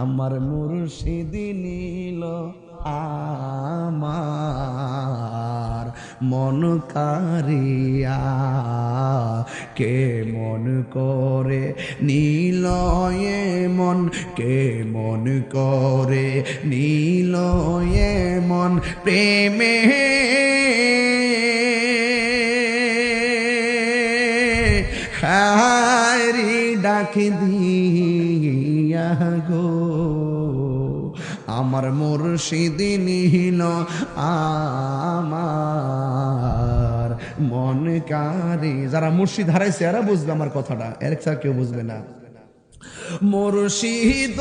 আমার মুর্শিদ নীল আমার মন কারিয়া, কে মন করে নীল এ মন, কে মন করে নীল এ মন প্রেমে হারি ডাক দিয়া গো। আমার মুর্শিদ নীল আমার মন কারে। যারা মুর্শিদ হারাইছে এরা বুঝবে আমার কথাটা, এর ছাড়া কেউ বুঝবে না। মুর্শিদ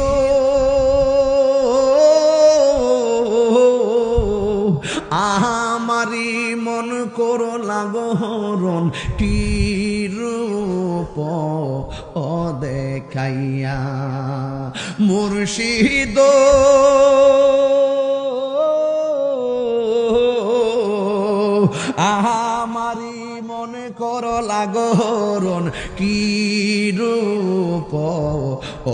আমারি মন করো লাগরণ, কি রূপ ও দেখাইয়া। মুর্শিদ আমারি মনে করো লাগরণ, কি রূপ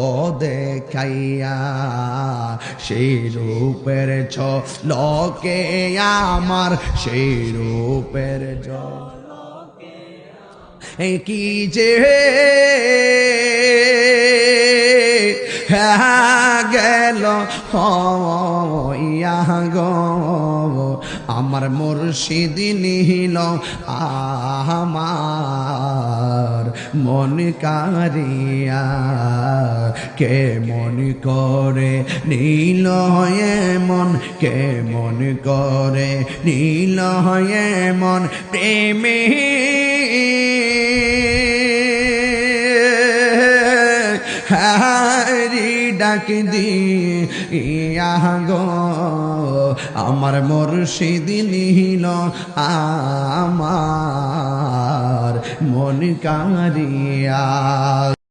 ও দেখাইয়া। সেই রূপের ঝলকে আমার, সেই রূপের ঝলকে কি যে গেল হইয়া গো। আমার মুর্শিদ নীল আমার মন কারিয়া, কে মন করে নীল মন, কে মন করে নীল মন প্রেমে হারি ডাক দিয়া গো। আমার মুর্শিদ নীল আমার মন কারিয়া।